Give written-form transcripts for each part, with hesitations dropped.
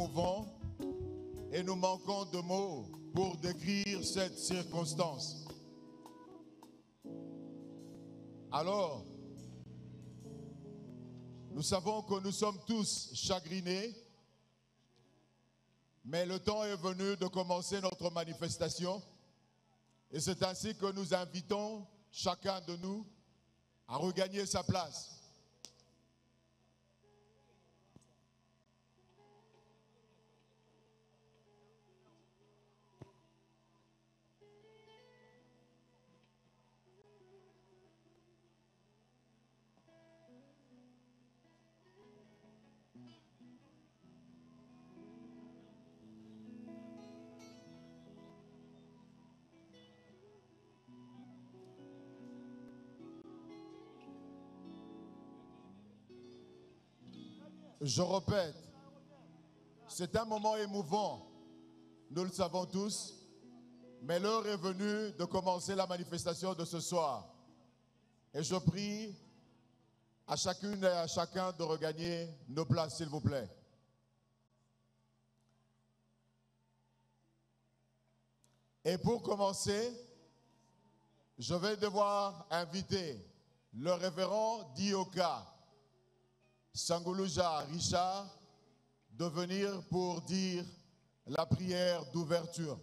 émouvant et nous manquons de mots pour décrire cette circonstance. Alors, nous savons que nous sommes tous chagrinés, mais le temps est venu de commencer notre manifestation et c'est ainsi que nous invitons chacun de nous à regagner sa place. Je répète, c'est un moment émouvant, nous le savons tous, mais l'heure est venue de commencer la manifestation de ce soir. Et je prie à chacune et à chacun de regagner nos places, s'il vous plaît. Et pour commencer, je vais devoir inviter le révérend Dioka Sanguluja Richard de venir pour dire la prière d'ouverture.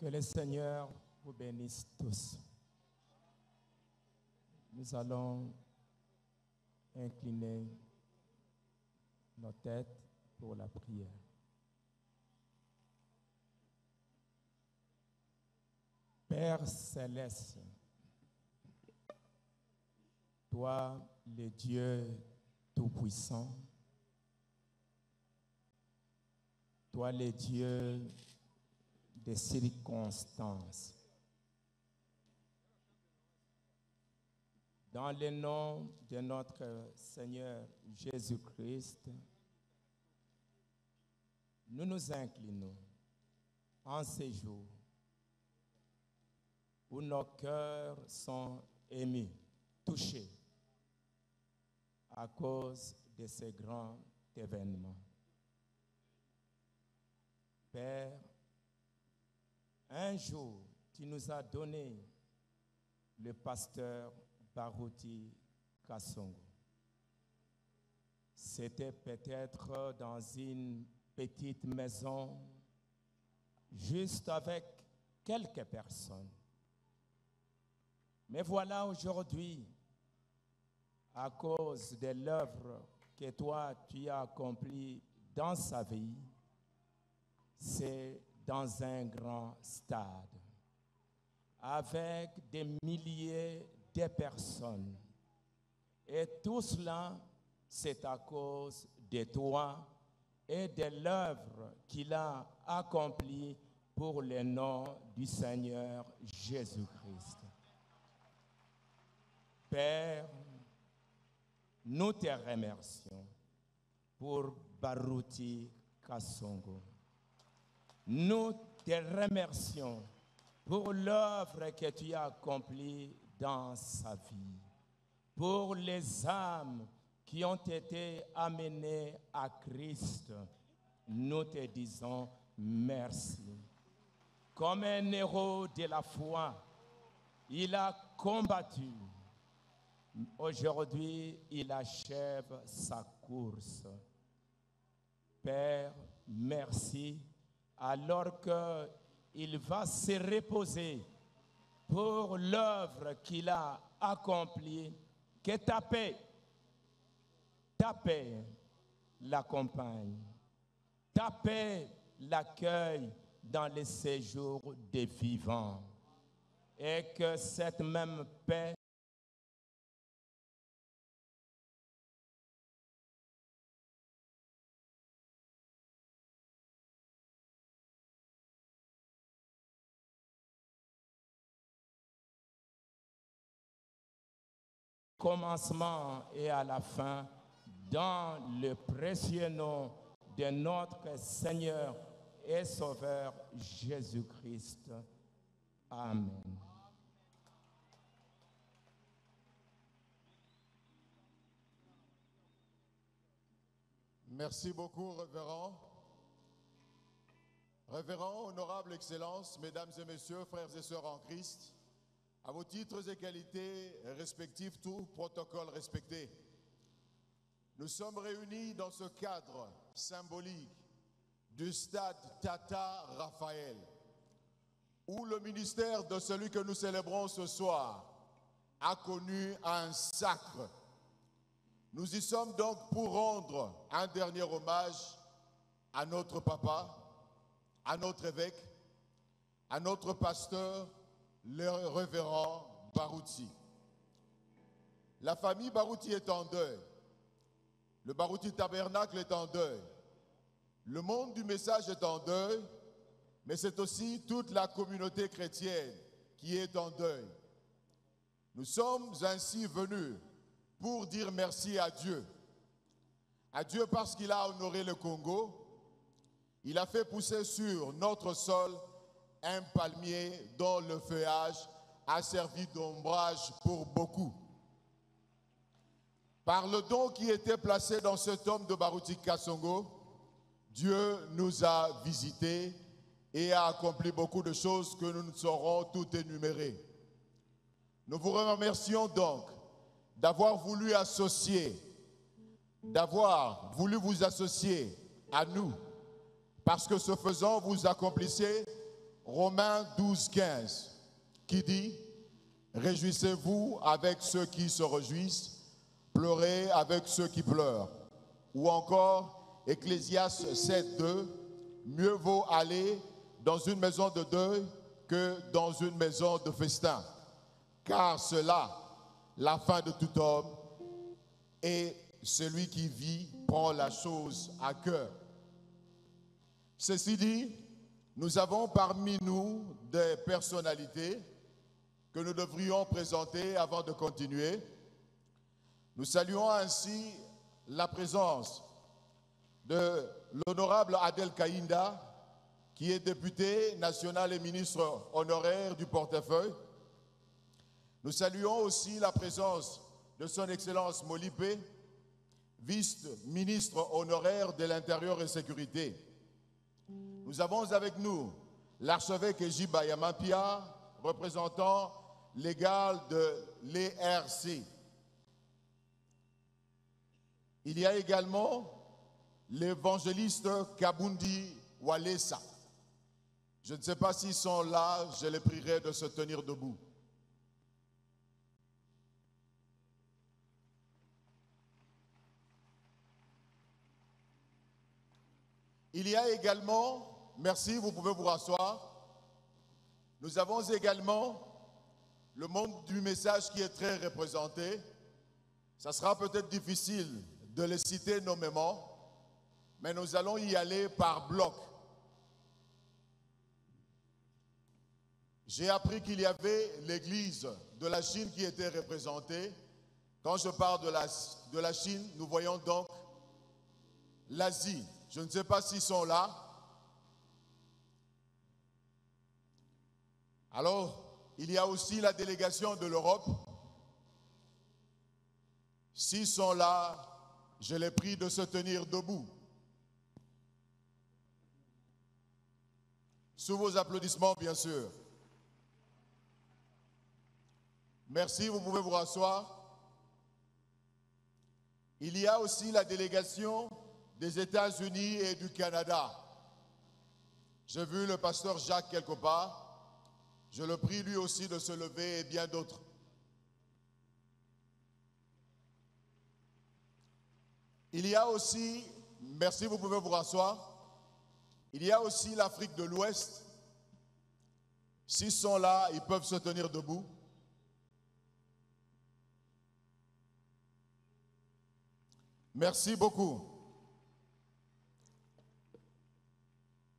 Que le Seigneur vous bénisse tous. Nous allons incliner nos têtes pour la prière. Père céleste, toi, le Dieu Tout-Puissant, toi, le Dieu des circonstances. Dans le nom de notre Seigneur Jésus-Christ, nous nous inclinons en ces jours où nos cœurs sont émus, touchés à cause de ces grands événements. Père, un jour, tu nous as donné le pasteur Baruti Kasongo. C'était peut-être dans une petite maison, juste avec quelques personnes. Mais voilà aujourd'hui, à cause de l'œuvre que toi, tu as accomplie dans sa vie, c'est dans un grand stade, avec des milliers de personnes. Et tout cela, c'est à cause de toi et de l'œuvre qu'il a accomplie pour le nom du Seigneur Jésus-Christ. Père, nous te remercions pour Baruti Kasongo. Nous te remercions pour l'œuvre que tu as accomplie dans sa vie, pour les âmes qui ont été amenées à Christ. Nous te disons merci. Comme un héros de la foi, il a combattu. Aujourd'hui, il achève sa course. Père, merci. Alors qu'il va se reposer pour l'œuvre qu'il a accomplie, que ta paix l'accompagne. ta paix l'accueille dans les séjours des vivants. Et que cette même paix commencement et à la fin, dans le précieux nom de notre Seigneur et Sauveur Jésus-Christ. Amen. Merci beaucoup, révérend. Révérend, honorable Excellence, mesdames et messieurs, frères et sœurs en Christ, à vos titres et qualités respectifs, tout protocole respecté. Nous sommes réunis dans ce cadre symbolique du stade Tata Raphaël, où le ministère de celui que nous célébrons ce soir a connu un sacre. Nous y sommes donc pour rendre un dernier hommage à notre papa, à notre évêque, à notre pasteur, le révérend Barouti. La famille Barouti est en deuil. Le Barouti Tabernacle est en deuil. Le monde du message est en deuil, mais c'est aussi toute la communauté chrétienne qui est en deuil. Nous sommes ainsi venus pour dire merci à Dieu. À Dieu parce qu'il a honoré le Congo. Il a fait pousser sur notre sol un palmier dont le feuillage a servi d'ombrage pour beaucoup. Par le don qui était placé dans cet homme de Barouti Kasongo, Dieu nous a visités et a accompli beaucoup de choses que nous ne saurons toutes énumérer. Nous vous remercions donc d'avoir voulu vous associer à nous, parce que ce faisant, vous accomplissez Romains 12, 15, qui dit « Réjouissez-vous avec ceux qui se réjouissent, pleurez avec ceux qui pleurent. » Ou encore Ecclésiaste 7, 2, « Mieux vaut aller dans une maison de deuil que dans une maison de festin, car c'est là la fin de tout homme, et celui qui vit prend la chose à cœur. » Ceci dit, nous avons parmi nous des personnalités que nous devrions présenter avant de continuer. Nous saluons ainsi la présence de l'honorable Adel Kaïnda, qui est député national et ministre honoraire du portefeuille. Nous saluons aussi la présence de son Excellence Molipé, vice-ministre honoraire de l'Intérieur et Sécurité. Nous avons avec nous l'archevêque Ejiba Yamapia, représentant légal de l'ERC. Il y a également l'évangéliste Kabundi Walesa. Je ne sais pas s'ils sont là, je les prierai de se tenir debout. Il y a également, merci, vous pouvez vous rasseoir, nous avons également le monde du message qui est très représenté. Ça sera peut-être difficile de les citer nommément, mais nous allons y aller par bloc. J'ai appris qu'il y avait l'église de la Chine qui était représentée. Quand je parle de la Chine, nous voyons donc l'Asie. Je ne sais pas s'ils sont là. Alors, il y a aussi la délégation de l'Europe. S'ils sont là, je les prie de se tenir debout. Sous vos applaudissements, bien sûr. Merci, vous pouvez vous rasseoir. Il y a aussi la délégation des États-Unis et du Canada. J'ai vu le pasteur Jacques quelque part. Je le prie lui aussi de se lever et bien d'autres. Il y a aussi, merci, vous pouvez vous rasseoir. Il y a aussi l'Afrique de l'Ouest. S'ils sont là, ils peuvent se tenir debout. Merci beaucoup.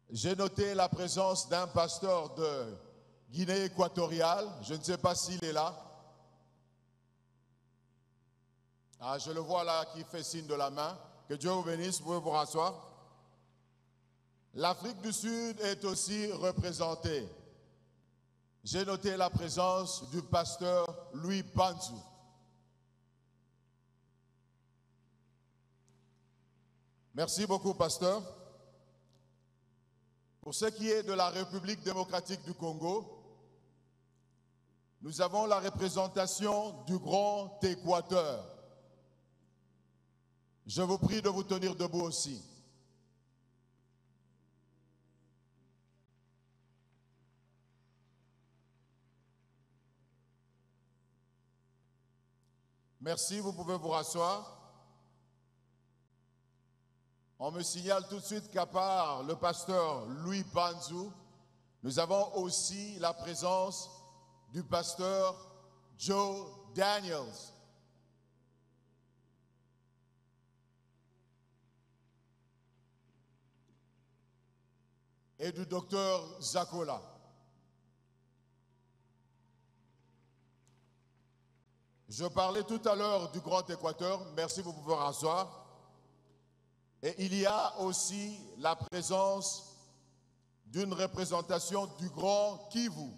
J'ai noté la présence d'un pasteur de Guinée équatoriale. Je ne sais pas s'il est là. Ah, je le vois là qui fait signe de la main. Que Dieu vous bénisse, vous pouvez vous rasseoir. L'Afrique du Sud est aussi représentée. J'ai noté la présence du pasteur Louis Panzou. Merci beaucoup, pasteur. Pour ce qui est de la République démocratique du Congo, nous avons la représentation du Grand Équateur. Je vous prie de vous tenir debout aussi. Merci, vous pouvez vous rasseoir. On me signale tout de suite qu'à part le pasteur Louis Panzou, nous avons aussi la présence du pasteur Joe Daniels. Et du docteur Zakola. Je parlais tout à l'heure du Grand Équateur. Merci, vous pouvez vous rasseoir. Et il y a aussi la présence d'une représentation du Grand Kivu.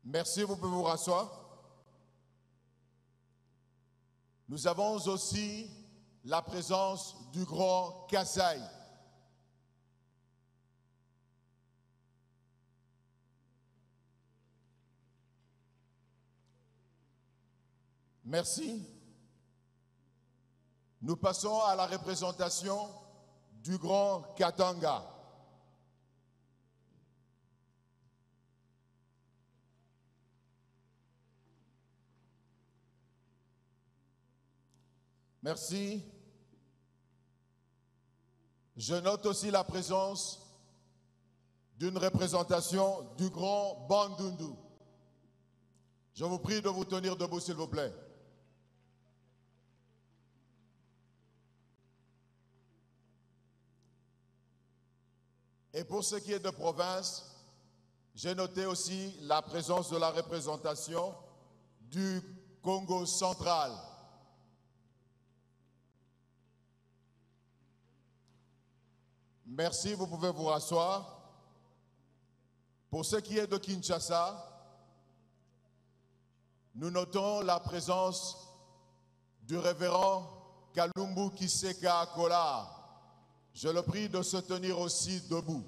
Merci, vous pouvez vous rasseoir. Nous avons aussi la présence du Grand Kasaï. Merci. Nous passons à la représentation du Grand Katanga. Merci. Je note aussi la présence d'une représentation du Grand Bandundu. Je vous prie de vous tenir debout, s'il vous plaît. Et pour ce qui est de province, j'ai noté aussi la présence de la représentation du Congo central. Merci, vous pouvez vous rasseoir. Pour ce qui est de Kinshasa, nous notons la présence du révérend Kalumbu Kiseka Kola. Je le prie de se tenir aussi debout.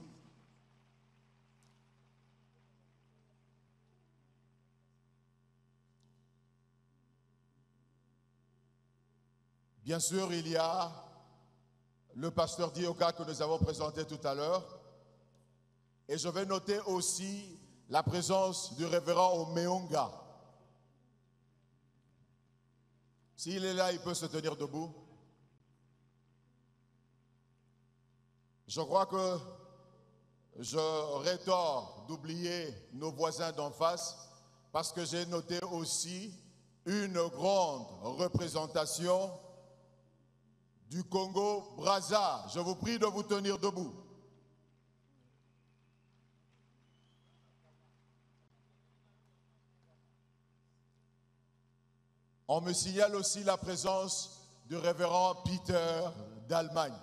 Bien sûr, il y a le pasteur Dioka que nous avons présenté tout à l'heure. Et je vais noter aussi la présence du révérend Omeonga. S'il est là, il peut se tenir debout. Je crois que j'aurais tort d'oublier nos voisins d'en face parce que j'ai noté aussi une grande représentation du Congo-Brazza. Je vous prie de vous tenir debout. On me signale aussi la présence du révérend Peter d'Allemagne.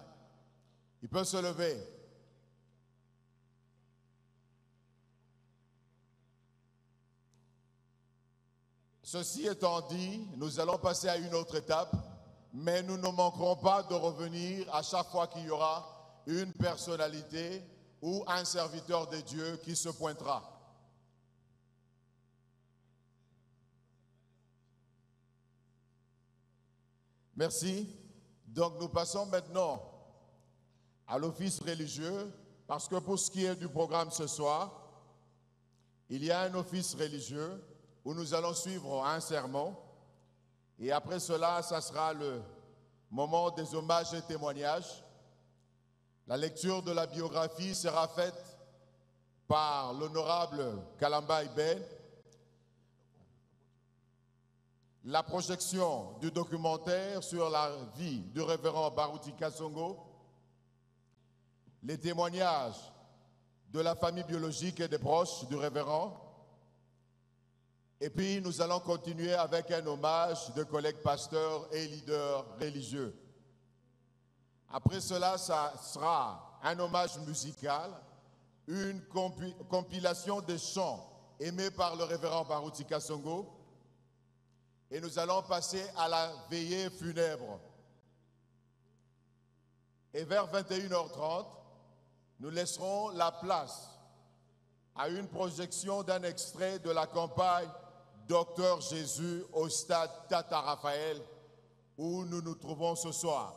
Il peut se lever. Ceci étant dit, nous allons passer à une autre étape, mais nous ne manquerons pas de revenir à chaque fois qu'il y aura une personnalité ou un serviteur de Dieu qui se pointera. Merci. Donc nous passons maintenant à l'office religieux, parce que pour ce qui est du programme ce soir, il y a un office religieux où nous allons suivre un sermon Et après cela, ça sera le moment des hommages et témoignages. La lecture de la biographie sera faite par l'honorable Kalamba Iben. La projection du documentaire sur la vie du révérend Baruti Kasongo. Les témoignages de la famille biologique et des proches du révérend. Et puis nous allons continuer avec un hommage de collègues pasteurs et leaders religieux. Après cela, ça sera un hommage musical, une compilation des chants aimés par le révérend Baruti Kasongo. Et nous allons passer à la veillée funèbre. Et vers 21h30, nous laisserons la place à une projection d'un extrait de la campagne Docteur Jésus au stade Tata Raphaël, où nous nous trouvons ce soir.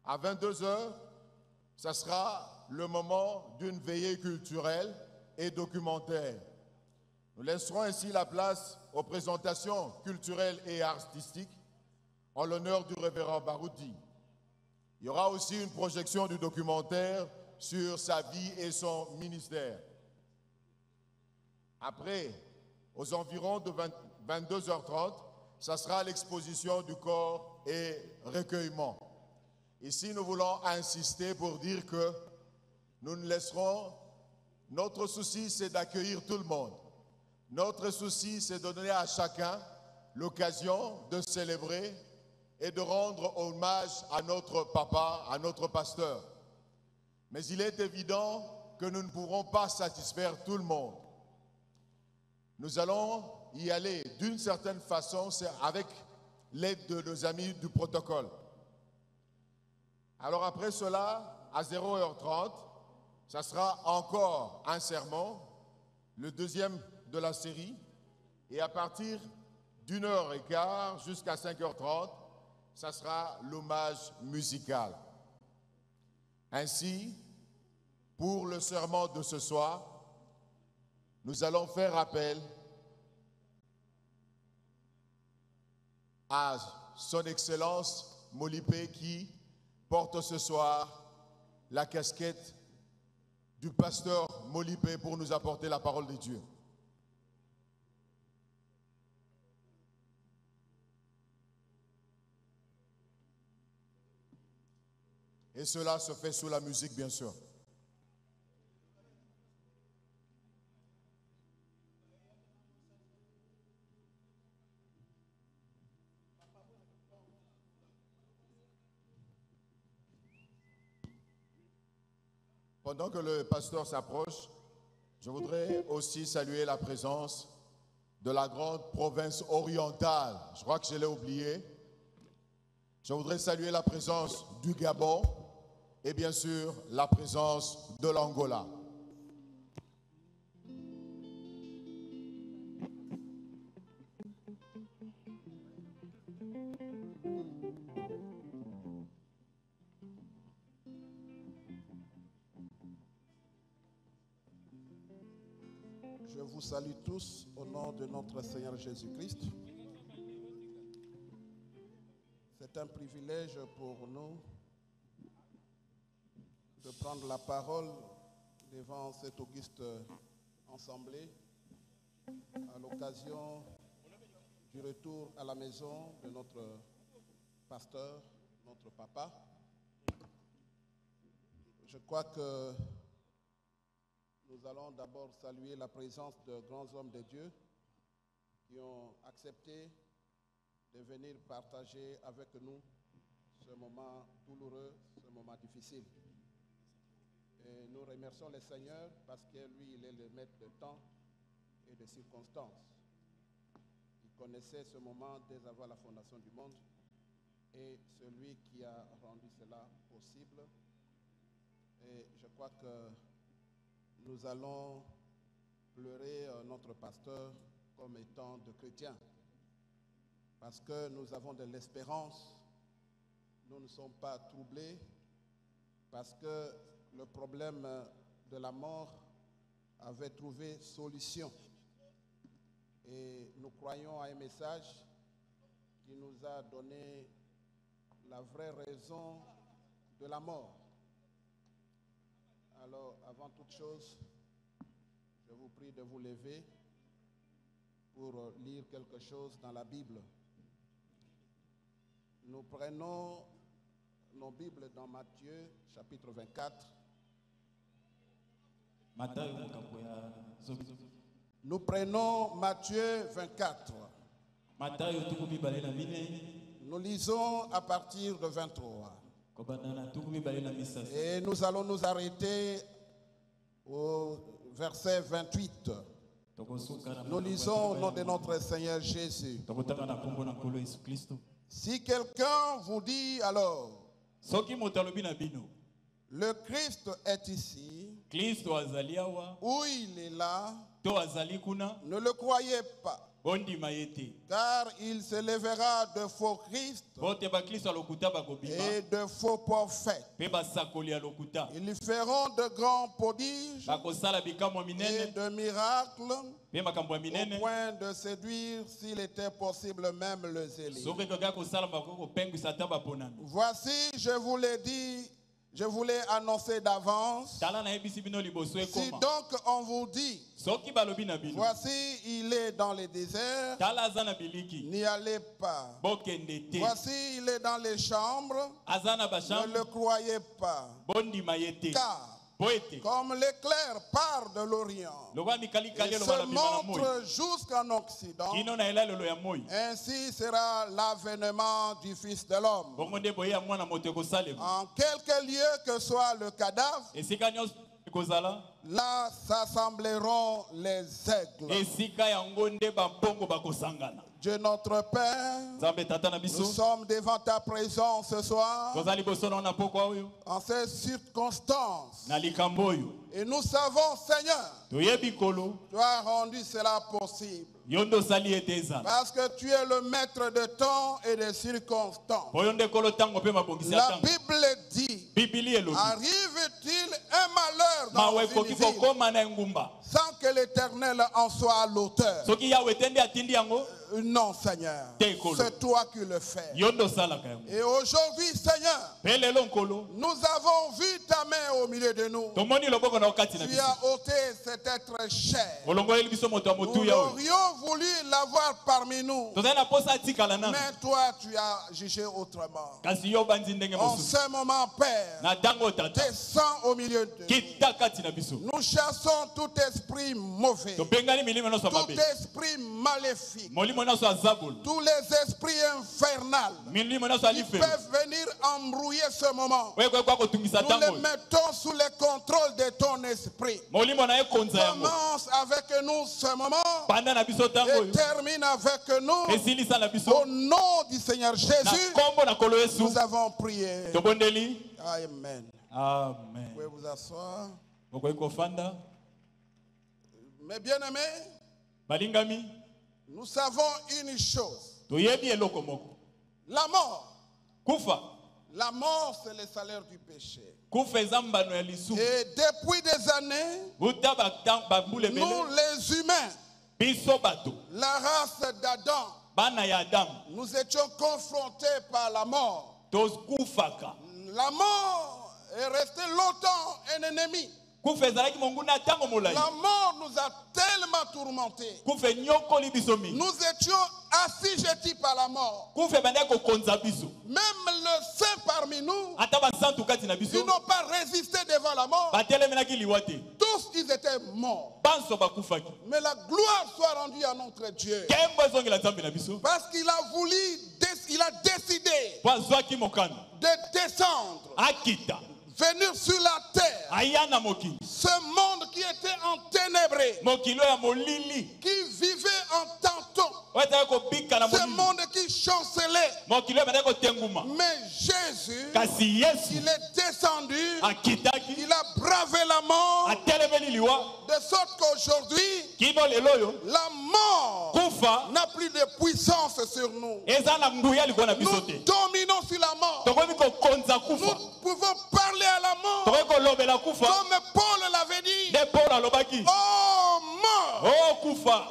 À 22h, ce sera le moment d'une veillée culturelle et documentaire. Nous laisserons ainsi la place aux présentations culturelles et artistiques en l'honneur du révérend Baruti. Il y aura aussi une projection du documentaire sur sa vie et son ministère. Après, aux environs de 22h30, ça sera l'exposition du corps et recueillement. Ici, nous voulons insister pour dire que nous ne laisserons... Notre souci, c'est d'accueillir tout le monde. Notre souci, c'est de donner à chacun l'occasion de célébrer et de rendre hommage à notre papa, à notre pasteur. Mais il est évident que nous ne pourrons pas satisfaire tout le monde. Nous allons y aller d'une certaine façon, c'est avec l'aide de nos amis du protocole. Alors après cela, à 0h30, ça sera encore un sermon, le deuxième de la série, et à partir d'1h15 jusqu'à 5h30, ça sera l'hommage musical. Ainsi, pour le sermon de ce soir, nous allons faire appel à son Excellence Molipe qui porte ce soir la casquette du pasteur Molipe pour nous apporter la parole de Dieu. Et cela se fait sous la musique, bien sûr. Pendant que le pasteur s'approche, je voudrais aussi saluer la présence de la grande province orientale. Je crois que je l'ai oublié. Je voudrais saluer la présence du Gabon et bien sûr la présence de l'Angola. Je vous salue tous au nom de notre Seigneur Jésus-Christ. C'est un privilège pour nous de prendre la parole devant cette auguste assemblée à l'occasion du retour à la maison de notre pasteur, notre papa. Je crois que nous allons d'abord saluer la présence de grands hommes de Dieu qui ont accepté de venir partager avec nous ce moment douloureux, ce moment difficile. Et nous remercions le Seigneur parce que lui, il est le maître de temps et de circonstances. Il connaissait ce moment dès avant la fondation du monde et celui qui a rendu cela possible. Et je crois que nous allons pleurer notre pasteur comme étant de chrétiens. Parce que nous avons de l'espérance, nous ne sommes pas troublés, parce que le problème de la mort avait trouvé solution. Et nous croyons à un message qui nous a donné la vraie raison de la mort. Alors, avant toute chose, je vous prie de vous lever pour lire quelque chose dans la Bible. Nous prenons nos Bibles dans Matthieu, chapitre 24. Nous prenons Matthieu 24. Nous lisons à partir de 23. Et nous allons nous arrêter au verset 28. Nous lisons au nom de notre Seigneur Jésus. Si quelqu'un vous dit alors, le Christ est ici, ou il est là, ne le croyez pas. Car il se lèvera de faux Christ et de faux prophètes. Ils feront de grands prodiges et de miracles au point de séduire, s'il était possible, même le zélé. Voici, je vous l'ai dit, je vous l'ai annoncé d'avance. Si donc on vous dit, voici il est dans les déserts, n'y allez pas. Voici il est dans les chambres, ne le croyez pas. Car comme l'éclair part de l'Orient et se montre jusqu'en Occident, ainsi sera l'avènement du Fils de l'homme. En quelque lieu que soit le cadavre, là s'assembleront les aigles. Dieu notre Père, nous sommes devant ta présence ce soir en ces circonstances. Et nous savons, Seigneur, tu as rendu cela possible. Parce que tu es le maître de temps et des circonstances. La Bible dit, arrive-t-il un malheur dans une ville sans que l'Éternel en soit l'auteur? Non, Seigneur, c'est toi qui le fais. Et aujourd'hui, Seigneur, nous avons vu ta main au milieu de nous. Tu as ôté cet être cher. Nous aurions voulu l'avoir parmi nous, mais toi, tu as jugé autrement. En ce moment, Père, descends au milieu de nous. Nous chassons tout esprit mauvais, tout esprit maléfique, tous les esprits infernaux qui peuvent venir embrouiller ce moment. Nous les mettons sous le contrôle de ton esprit. Commence avec nous ce moment et termine avec nous. Au nom du Seigneur Jésus, nous avons prié. Amen. Vous pouvez vous asseoir. Mes bien-aimés, nous savons une chose. La mort. La mort, c'est le salaire du péché. Et depuis des années, nous les humains, la race d'Adam, nous étions confrontés par la mort. La mort est restée longtemps un ennemi. La mort nous a tellement tourmentés. Nous étions assujettis par la mort. Même le saint parmi nous, ils n'ont pas résisté devant la mort. Tous, ils étaient morts. Mais la gloire soit rendue à notre Dieu. Parce qu'il a voulu, il a décidé de descendre, venir sur la terre, ce monde qui était enténébré, qui vivait en tantôt, ce monde qui chancelait. Mais Jésus, il est descendu, il a bravé la mort, de sorte qu'aujourd'hui, la mort n'a plus de puissance sur nous. Nous dominons sur la mort. Nous pouvons parler à la mort comme Paul l'avait dit. Oh mort,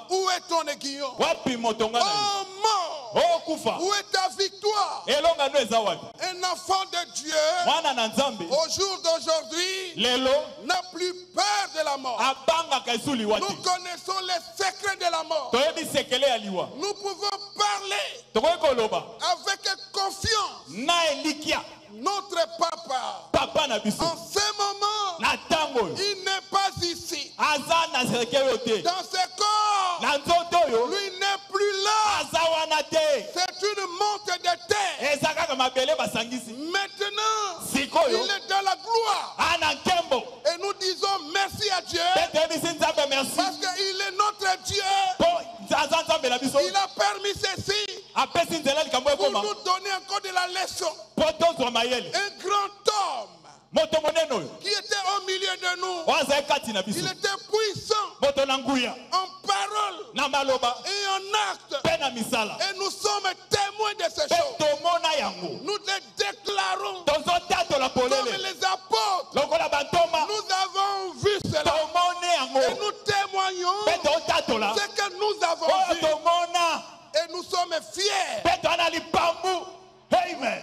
où est ton mon aiguillon? Wapi motonga na yo? Oh mort, Oh kufa. où est ta victoire? Elonga no eza wapi? Un enfant de Dieu, Mwana na Nzambe. au jour d'aujourd'hui, Lelo n'a plus peur de la mort. abanga esuli wati. Nous connaissons les secrets de la mort. Toyebi sekele ya liwa. Nous pouvons parler Tokoki koloba. avec confiance. Na elikia. Notre papa, Papa na biso. en ce moment, Na tango. il n'est pas ici. Aza na sekele te. Dans ce corps, Na nzoto yo. lui n'est plus là. Aza wana te. C'est une monte de terre. Eza kaka mabele basangisi. Maintenant, Sikoyo. il est dans la gloire. Ana nkembo. Et nous disons merci à Dieu Toyebi si Nzambe merci. parce qu'il est notre Dieu. Po aza Nzambe na biso. Il a permis ceci Apesi nzela likambo pour ekoma. nous donner encore de la leçon. Po tozwa mayele. Un grand homme Moto monene oyo. qui était au milieu de nous. Oaza ekati na biso. Il était puissant Moto na nguya. en parole Na maloba. et en acte. Pe na misala. Et nous sommes témoins de ces Pe choses. tomona yango. Nous les déclarons Tozotatola comme polele. les apôtres. Lokola bantoma. Nous avons vu cela. Tomone Et yango. nous témoignons Pe totatola. ce que nous avons Oyo vu. tomona. Et nous sommes fiers. Pe toana lipambu. Amen.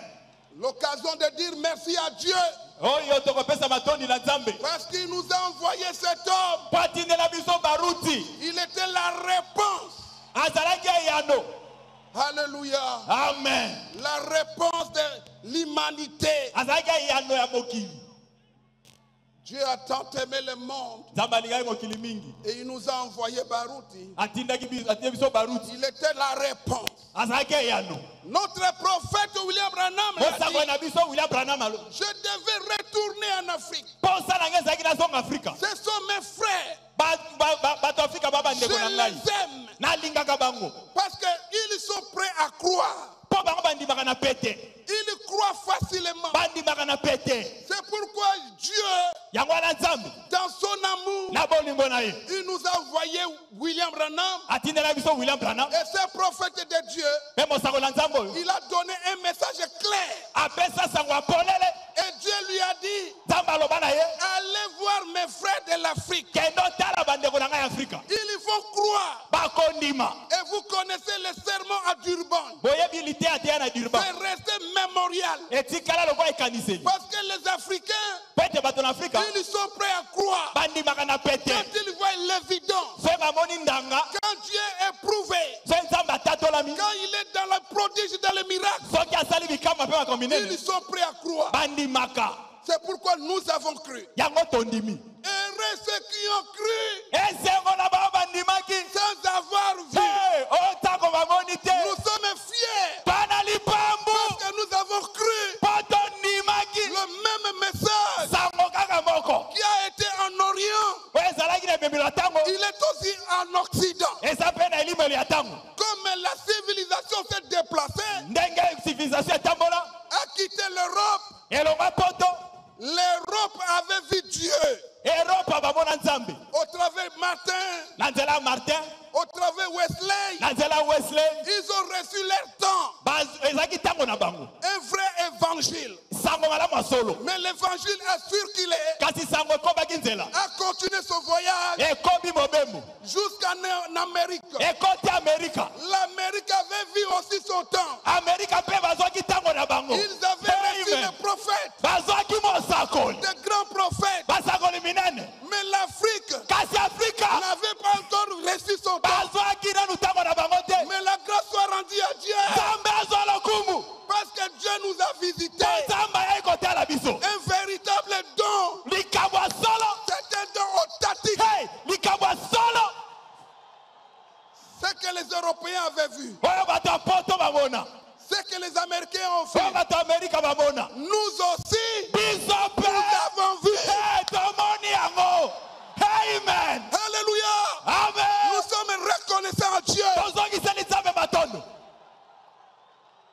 L'occasion de dire merci à Dieu Oyo tokopesa matondi na Nzambe. parce qu'il nous a envoyé cet homme. Po atindela biso baruti. Il était la réponse. Azalaki yano. Alléluia. Amen. La réponse de l'humanité. Azalaki yano ya mokili. Dieu a tant aimé le monde Nzambe alingai mokili mingi. et il nous a envoyé Barouti. Atindaki biso baruti. Il était la réponse. Azalaki yano. Notre prophète William Branham l'a Mosango dit, na biso William Branham alo. je devais retourner en Afrique. Posa na ngai ezalaki nazonga Afrika. Ce sont mes frères. Bato Afrika ba Je bandeko na ngai. les aime Nalingaka bango. parce qu'ils sont prêts à croire. Po bango bandimaka na pete. Ils croient facilement. Bandimaka na pete. C'est pourquoi Dieu, Yango wana Nzambe. dans son amour, Na bolingo na ye. il nous a envoyé William Branham Atindela biso William Branham. et ces prophètes de Dieu. Pe mosango na Nzambe oyo. Il a donné un message clair. Apesa sango apolele. Et Dieu lui a dit, Nzambe aloba na ye. allez voir mes frères de l'Afrique. Kendo tala bandeko na ngai Afrika. Ils vont croire. Bakondima. Et vous connaissez le sermon à Durban. Boyebi lite atia na Durban. C'est resté mémorial. Etikala lokwa ekaniseli. Parce que les Africains, Pete bato na Afrika. ils sont prêts à croire. Bandimaka na pete. Quand ils voient l'évidence, So bamoni ndanga. quand Dieu est prouvé, So Nzambe atatolami. quand il est dans le prodige, dans le miracle, Soki asali bikamwa pe makombinene. ils sont prêts à croire. Bandimaka. C'est pourquoi nous avons cru. Yango tondimi. Heureux ceux qui ont cru Esengo na bao bandimaki. sans avoir vu. Hey, otako bamoni te. Nous sommes fiers Bana lipambu. parce que nous avons cru Potondimaki. le même message Sango kaka moko. qui a été en Orient. Oyo ezalaki na ebembelo ya ntango. Il est aussi en Occident. Eza mpe na elimelo ya ntango. Comme la civilisation s'est déplacée, Ndenge civilisation etambola. a quitté l'Europe, Elonga poto. l'Europe avait vu Dieu Eropa bamona Nzambe. au travers Martin, Na nzela ya Martin. au travers Wesley. Na nzela ya Wesley. Ils ont reçu leur temps, Ezalaki ntango na bango. un vrai évangile. Sango malamu ya solo. Mais l'évangile a circulé, Kasi sango ekobaki nzela. a continué son voyage Ekobi mobembo. jusqu'en Amérique. Ekoti Amerika. L'Amérique avait vu aussi son temps. Amerika mpe bazwaki ntango na bango. Ils avaient reçu Amen. des prophètes, Bazwaki mosakoli. des grands prophètes. Basakoli minene. Mais l'Afrique Kasi Afrika. n'avait pas encore reçu son temps. Bazwaki nanu ntango na bango te. Mais la grâce soit rendue à Dieu. Nzambe azwa lokumu. Parce que Dieu nous a visités. Nzambe ayai kotala biso. Un véritable don. Likambo ya solo. C'est un don authentique. Hey, likambo ya solo. Ce que les Européens avaient vu. Oyo bato ya poto bamona. Ce que les Américains ont fait. Oyo bato ya Amerika bamona. Nous aussi, Biso pe. nous avons vu. Hey, tomoni yango. Amen. Alléluia. Amen. Nous sommes reconnaissants à Dieu. Tozongiseli Nzambe matondo.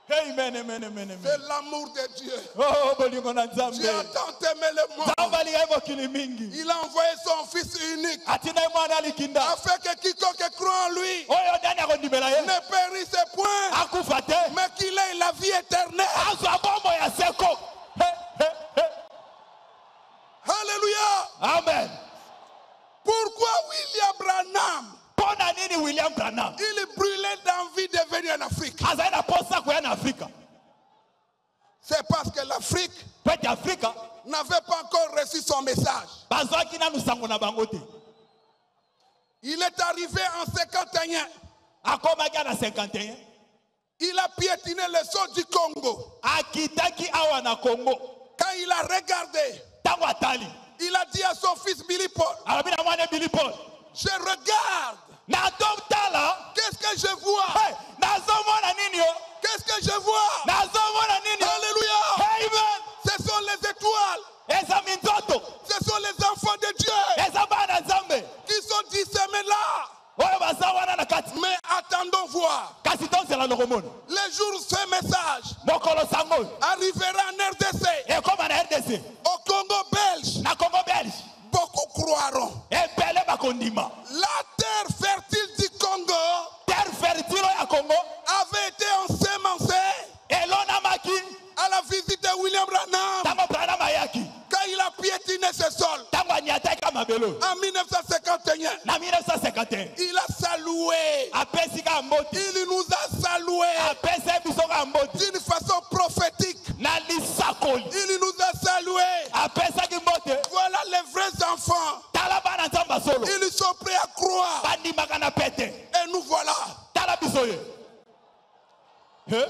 Amen, amen, amen, amen. C'est l'amour de Dieu. Oh, bolingo na Nzambe. Dieu a tant aimé le monde. Nzambe alingai mokili mingi. Il a envoyé son Fils unique Atina ye mwana likinda. afin que quiconque croit en lui Oyo ndani akondimela ye. ne périsse point, Akufa te. mais qu'il ait la vie éternelle. Azwa bombo ya seko. Hey, hey, hey. Alléluia. Amen. Pourquoi William Branham Pona nini William William Branham. Il brûlait d'envie de venir en Afrique. Azaina posa kwa en Afrique. C'est parce que l'Afrique Peti Afrique. n'avait pas encore reçu son message. Bazwaki na nusango na bango te. Il est arrivé en 51. Akomaki na 51. Il a piétiné le sol du Congo. Akitaki awa na Congo. Quand il a regardé, Tango atali. il a dit à son fils Billy Paul, Alabina mwana Billy Paul. je regarde. Na tala. Qu'est-ce que je vois? Hey, nazomona nini yo? Qu'est-ce que je vois? Nazomona nini yo? Alléluia. Amen. Ce sont les étoiles. Eza minzoto. Ce sont les enfants de Dieu Eza bana Nzambe. qui sont disséminés là. Oyo bazawana na kati. Mais attendons voir. Kasi tozela lokomono. Les jours où ce message Mokolo sango. arrivera en RDC, Et comme en RDC. au Congo belge, Na Congo belge. beaucoup croiront. Et pele bakondima. La terre fertile du Congo Terre fertile ya Congo. avait été ensemencée Elona maki. à la visite de William Branham Tango Branham ayaki. quand il a piétiné ce sol Tango anyataka mabelo. en 1951. Na 1951. Il a salué. Apesi ka mboti. Il nous a salué Apesi biso ka mboti. d'une façon prophétique. Na lisakoli. Il nous a salué. Apesa ki mbote. Voilà les vrais enfants. Tala bana Nzamba solo. Ils sont prêts à croire. Bandimaka na pete. Et nous voilà. Tala biso ye. He?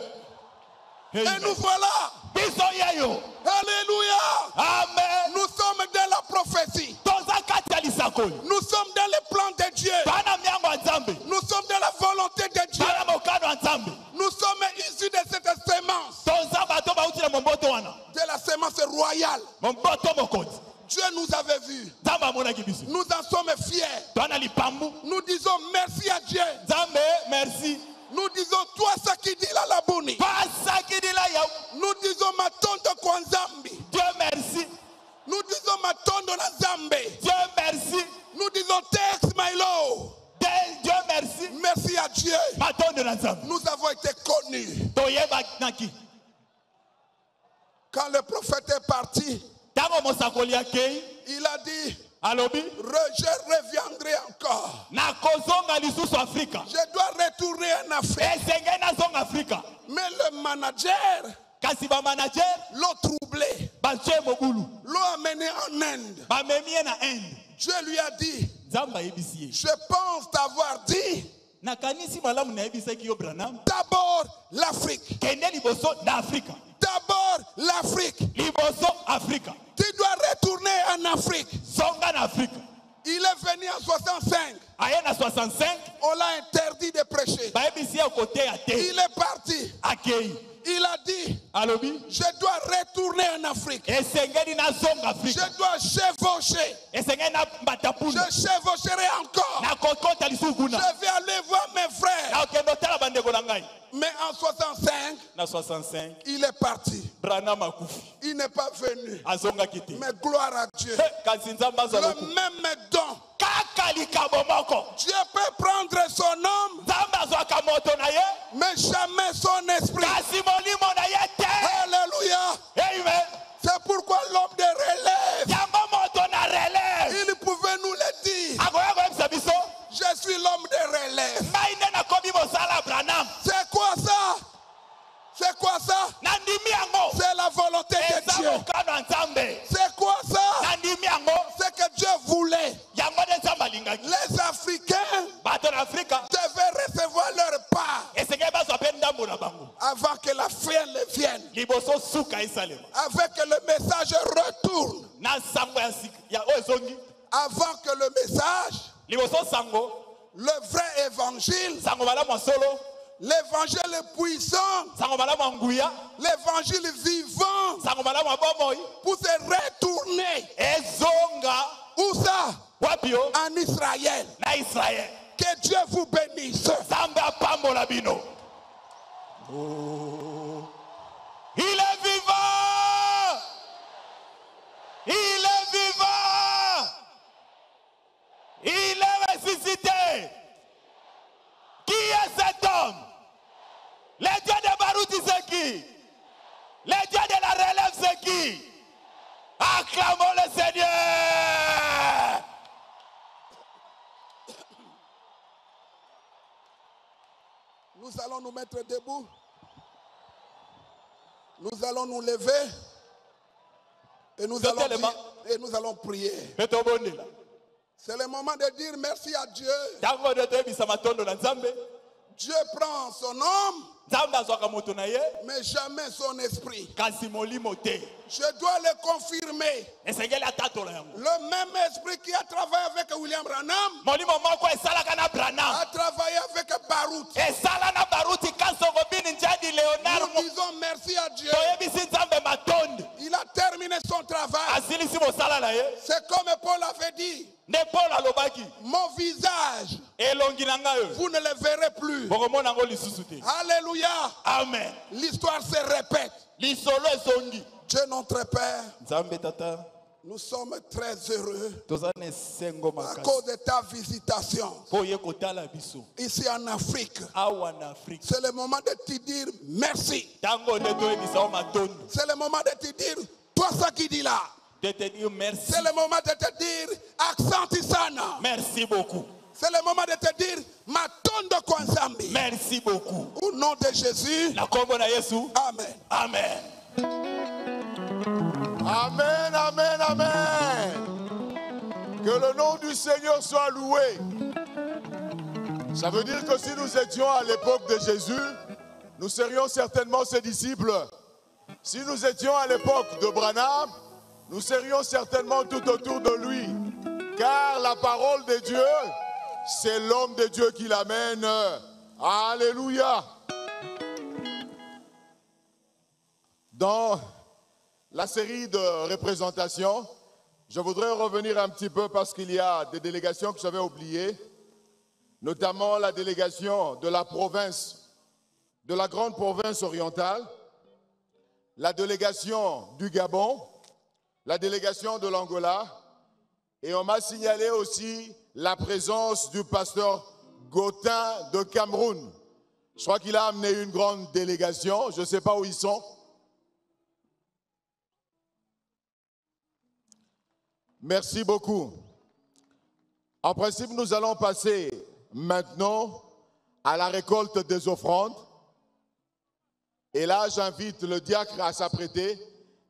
Et nous voilà. Biso ye yo. Alléluia. Amen. Nous sommes dans la prophétie. Toza kati ya lisakoli. Nous sommes dans les plans de Dieu. Bana miango ya Nzambe. Nous sommes dans la volonté de Dieu. Bana mokano ya Nzambe. Nous sommes issus de cette sémence. Toza bato bauti na momboto wana. De la sémence royale. Momboto mokoti. Dieu nous avait vus. Nzambe amonaki biso. Nous en sommes fiers. Twana lipambu. Nous disons merci à Dieu. Nzambe merci. Nous disons toi ça qui dit la labuni. Pasaki di la ya. Nous disons ma tonto kwa Nzambi. Dieu merci. Nous disons ma tonto na Nzambe. Dieu merci. Nous disons thanks my Lord. Dieu merci. Merci à Dieu. Matondo na Nzambe. Nous avons été connus. Toyeba naki. Quand le prophète est parti, Tango mosakoli akei. il a dit, Alobi. je reviendrai encore. Na kozonga lisusu Afrika. Je dois retourner en Afrique. Esenge na zonga Afrika. Mais le manager Kasi ba manager. l'a troublé, Banche mobulu. l'a amené en Inde. Ba memie na Inde. Dieu lui a dit, Nzamba yebisi ye. je pense t'avoir dit Na kanisi malamu na yebisaki yo Branham. d'abord l'Afrique. Kende liboso na Afrika. D'abord l'Afrique. Liboso Afrika. Tu dois retourner en Afrique. Zonga na Afrika. Il est venu en 65. Aye na 65. On l'a interdit de prêcher. Ba yebisi ya kote ya te. Il est parti. Akei. Il a dit, Alobi. je dois retourner en Afrique. Esengeni na zonga Afrika. Je dois chevaucher. Esengeni na Je matapuna. chevaucherai encore. Na kokota lisukuna. Je vais aller voir mes frères. Na okendo tala bandeko na ngai. Mais en 65, Na 65. il est parti. Branham akufi. Il n'est pas venu. Azonga kite. Mais gloire à Dieu. Kasi Nzamba azaloku. Le même don. Kaka likabo moko. Dieu peut prendre son homme, Nzamba azwaka moto na ye. mais jamais son esprit. Kasi molimo na ye te. Alléluia. Amen. C'est pourquoi l'homme de relève, Yango moto na relève. il pouvait nous le dire. Akoya koyebisa biso. Je suis l'homme de relève. Ngai nde nakomi mosala Branham. C'est quoi ça? C'est quoi ça? Nandimi yango. C'est la volonté de Eza Dieu. mokano ya Nzambe. C'est quoi ça? Nandimi yango. C'est que Dieu voulait. Yango nde Nzambe alingaki. Les Africains Bato na Afrika. devaient recevoir leur part Esengeli bazwa mpe ndambo na bango. avant que la fin ne vienne. Liboso suka esalema. Avant que le message retourne. Na sango ya sika. Ya oyo ezongi. Avant que le message, Liboso sango. le vrai évangile, Sango malamu ya solo. l'évangile puissant, Sango malamu ya nguya. l'évangile vivant, Sango malamu ya bomoi. pour se retourner. Ezonga. Où ça? Wapi yo? En Israël. Na Israël. Que Dieu vous bénisse. Nzambe apambola bino. Il est vivant. Il est vivant. Il est ressuscité. Qui est cet homme? Le Dieu de Barouti, c'est qui? Le Dieu de la relève, c'est qui? Acclamons le Seigneur. allons nous mettre debout. Nous allons nous lever et nous allons prier. C'est le moment de dire merci à Dieu. Dieu prend son homme, mais jamais son esprit. Je dois le confirmer. Le même esprit qui a travaillé avec William Branham a travaillé avec Baruch. Nous disons merci à Dieu. Il a terminé son travail. C'est comme Paul avait dit. Mon visage, vous ne le verrez plus. Alléluia. Amen. L'histoire se répète. Dieu notre Père, nous sommes très heureux à cause de ta visitation ici en Afrique. C'est le moment de te dire merci. C'est le moment de te dire toi ça qui dit là. Merci. C'est le moment de te dire accent Isana. Merci beaucoup. C'est le moment de te dire Matondo Kwanzambi. Merci beaucoup. Au nom de Jésus. Amen. Amen. Amen, amen, amen. Que le nom du Seigneur soit loué. Ça veut dire que si nous étions à l'époque de Jésus, nous serions certainement ses disciples. Si nous étions à l'époque de Branham, nous serions certainement tout autour de lui. Car la parole de Dieu, c'est l'homme de Dieu qui l'amène. Alléluia. Dans la série de représentations, je voudrais revenir un petit peu parce qu'il y a des délégations que j'avais oubliées, notamment la délégation de la province, de la grande province orientale, la délégation du Gabon, la délégation de l'Angola, et on m'a signalé aussi la présence du pasteur Gaudin de Cameroun. Je crois qu'il a amené une grande délégation, je ne sais pas où ils sont. Merci beaucoup. En principe, nous allons passer maintenant à la récolte des offrandes. Et là, j'invite le diacre à s'apprêter.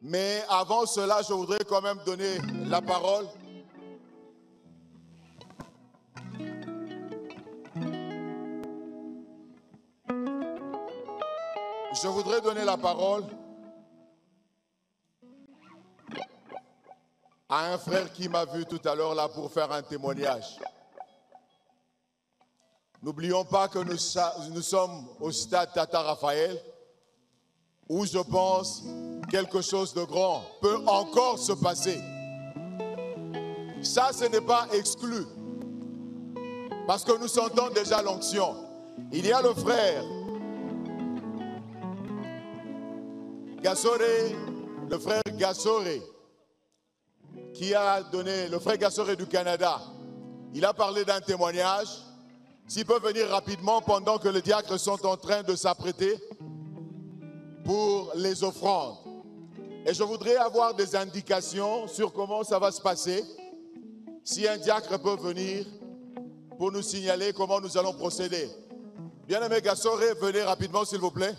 Mais avant cela, je voudrais quand même donner la parole. Je voudrais donner la parole à un frère qui m'a vu tout à l'heure là pour faire un témoignage. N'oublions pas que nous sommes au stade Tata Raphaël, où je pense quelque chose de grand peut encore se passer. Ça, ce n'est pas exclu, parce que nous sentons déjà l'onction. Il y a le frère Gassoré, le frère Gassoré, qui a donné, le frère Gassoré du Canada, il a parlé d'un témoignage. S'il peut venir rapidement pendant que les diacres sont en train de s'apprêter pour les offrandes. Et je voudrais avoir des indications sur comment ça va se passer. Si un diacre peut venir pour nous signaler comment nous allons procéder. Bien-aimé Gassoré, venez rapidement s'il vous plaît.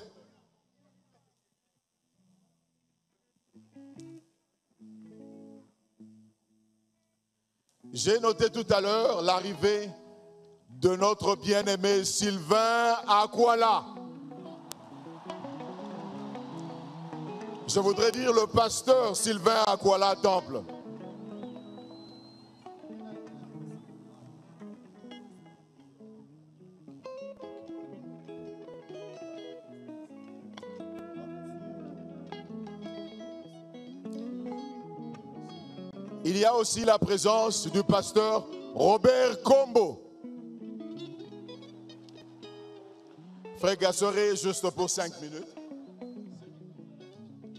J'ai noté tout à l'heure l'arrivée de notre bien-aimé Sylvain Akwala. Je voudrais dire le pasteur Sylvain Akwala Temple. Il y a aussi la présence du pasteur Robert Combo. Frère Gassoré, juste pour 5 minutes.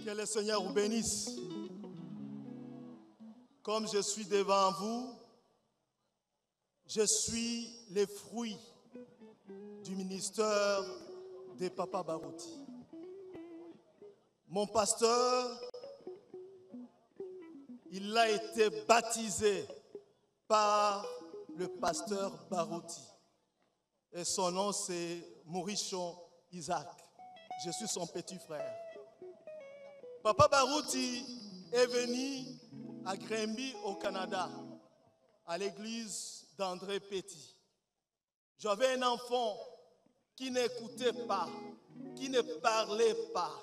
Que le Seigneur vous bénisse. Comme je suis devant vous, je suis le fruit du ministère de Papa Barouti. Mon pasteur, il a été baptisé par le pasteur Barouti. Et son nom c'est Maurichon Isaac. Je suis son petit frère. Papa Barouti est venu à Granby au Canada, à l'église d'André Petit. J'avais un enfant qui n'écoutait pas, qui ne parlait pas.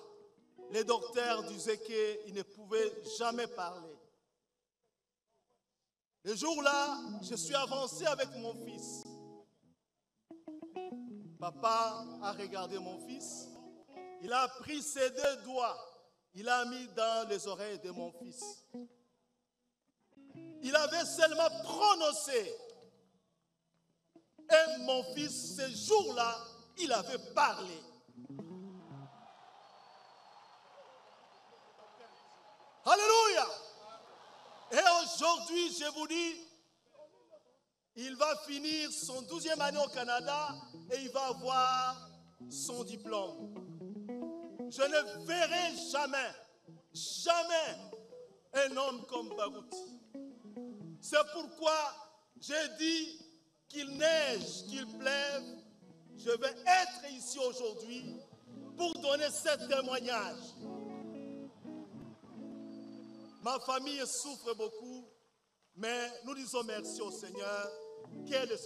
Les docteurs disaient qu'il ne pouvait jamais parler. Le jour-là, je suis avancé avec mon fils. Papa a regardé mon fils. Il a pris ses 2 doigts. Il a mis dans les oreilles de mon fils. Il avait seulement prononcé. Et mon fils, ce jour-là, il avait parlé. Alléluia! Et aujourd'hui, je vous dis, il va finir son 12e année au Canada et il va avoir son diplôme. Je ne verrai jamais un homme comme Barouti. C'est pourquoi j'ai dit qu'il neige, qu'il pleuve, je vais être ici aujourd'hui pour donner ce témoignage. Ma famille souffre beaucoup, mais nous disons merci au Seigneur. Quel est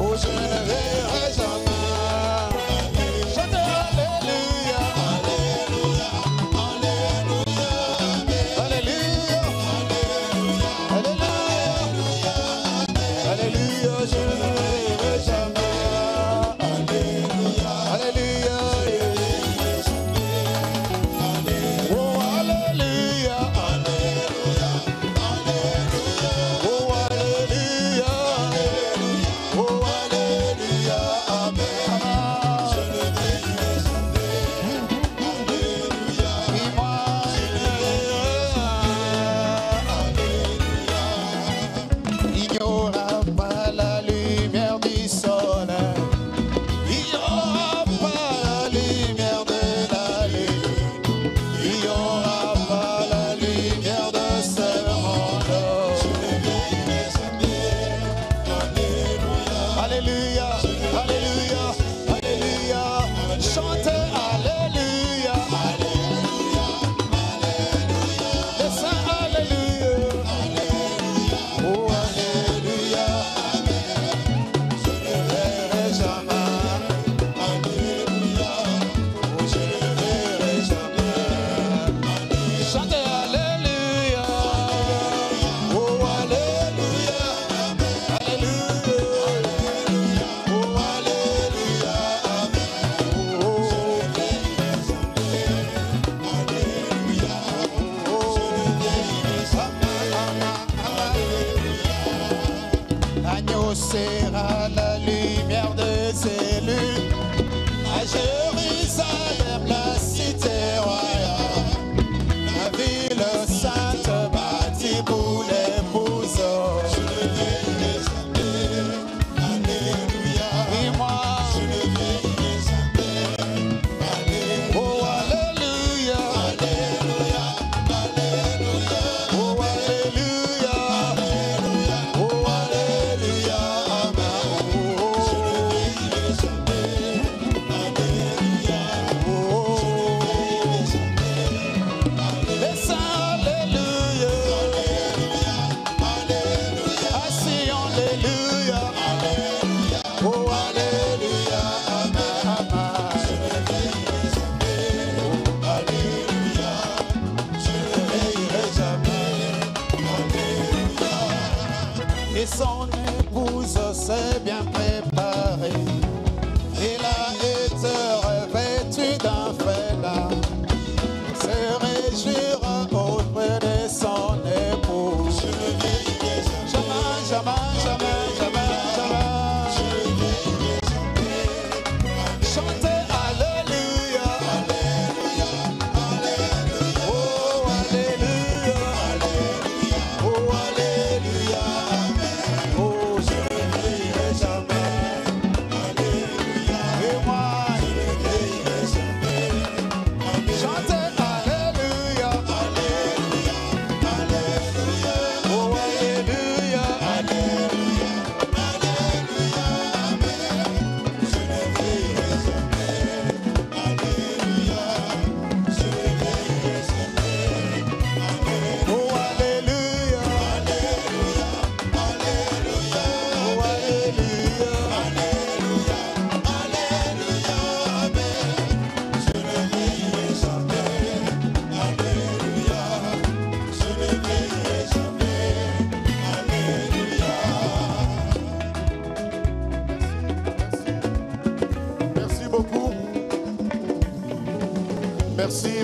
Oh, je ne verrai jamais.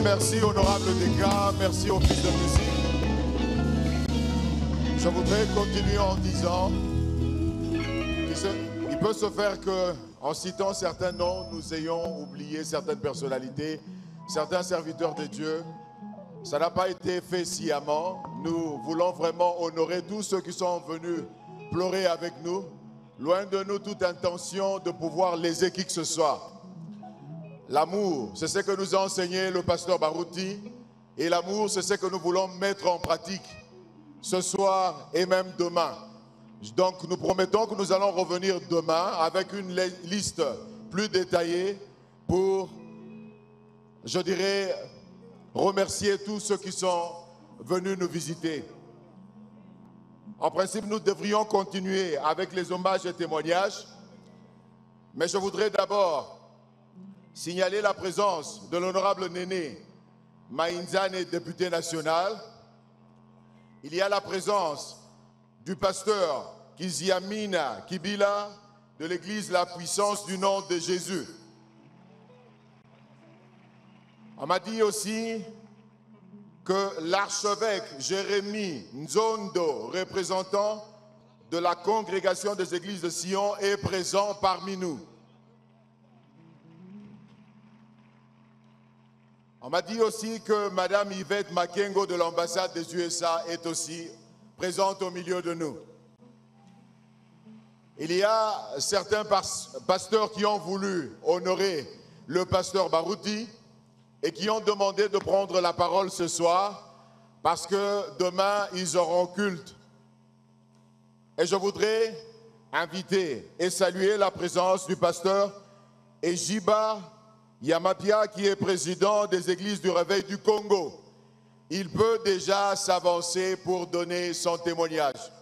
merci honorable Deka, merci au fils de musique. Je voudrais continuer en disant qu'il peut se faire que, en citant certains noms, nous ayons oublié certaines personnalités, certains serviteurs de Dieu. Ça n'a pas été fait sciemment. Nous voulons vraiment honorer tous ceux qui sont venus pleurer avec nous. Loin de nous toute intention de pouvoir léser qui que ce soit. L'amour, c'est ce que nous a enseigné le pasteur Barouti. Et l'amour, c'est ce que nous voulons mettre en pratique ce soir et même demain. Donc nous promettons que nous allons revenir demain avec une liste plus détaillée pour, je dirais, remercier tous ceux qui sont venus nous visiter. En principe, nous devrions continuer avec les hommages et témoignages, mais je voudrais d'abord signaler la présence de l'honorable Néné Mainzane, député national. Il y a la présence du pasteur Kiziamina Kibila de l'église La Puissance du Nom de Jésus. On m'a dit aussi que l'archevêque Jérémie Nzondo, représentant de la congrégation des églises de Sion, est présent parmi nous. On m'a dit aussi que Madame Yvette Makengo de l'ambassade des USA est aussi présente au milieu de nous. Il y a certains pasteurs qui ont voulu honorer le pasteur Barouti et qui ont demandé de prendre la parole ce soir parce que demain, ils auront culte. Et je voudrais inviter et saluer la présence du pasteur Ejiba Yamapia, qui est président des églises du Réveil du Congo. Il peut déjà s'avancer pour donner son témoignage.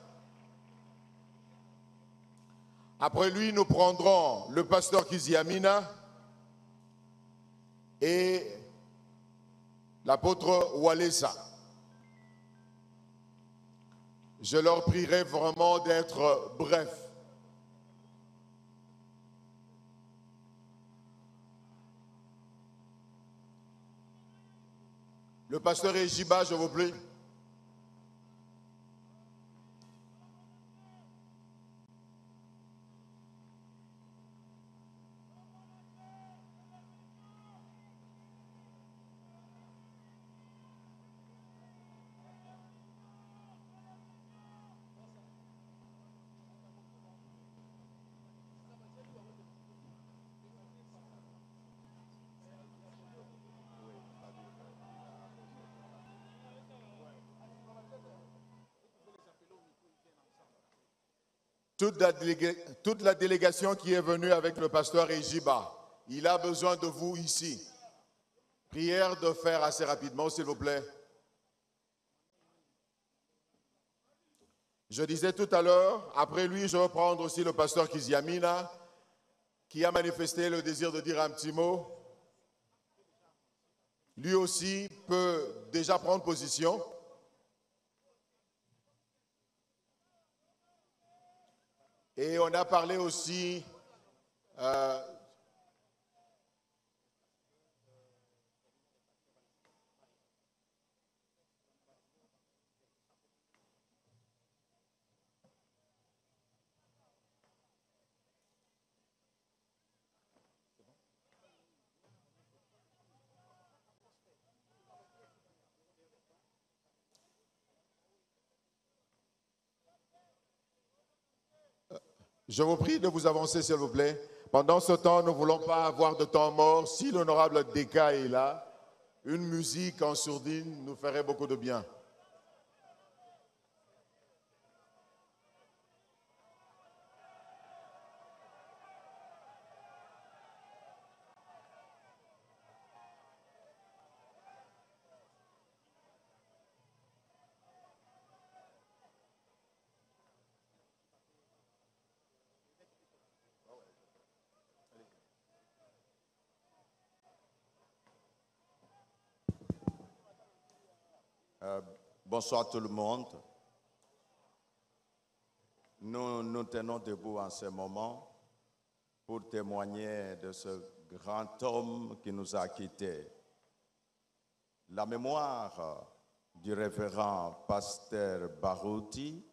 Après lui, nous prendrons le pasteur Kiziamina et l'apôtre Walesa. Je leur prierai vraiment d'être brefs. Le pasteur Ejiba, je vous prie. Toute la délégation qui est venue avec le pasteur Ejiba, il a besoin de vous ici. Prière de faire assez rapidement, s'il vous plaît. Je disais tout à l'heure, après lui, je vais prendre aussi le pasteur Kiziamina, qui a manifesté le désir de dire un petit mot. Lui aussi peut déjà prendre position. Et on a parlé aussi je vous prie de vous avancer, s'il vous plaît. Pendant ce temps, nous ne voulons pas avoir de temps mort. Si l'honorable Deka est là, une musique en sourdine nous ferait beaucoup de bien. Bonsoir tout le monde. Nous nous tenons debout en ce moment pour témoigner de ce grand homme qui nous a quittés. La mémoire du révérend pasteur Barouti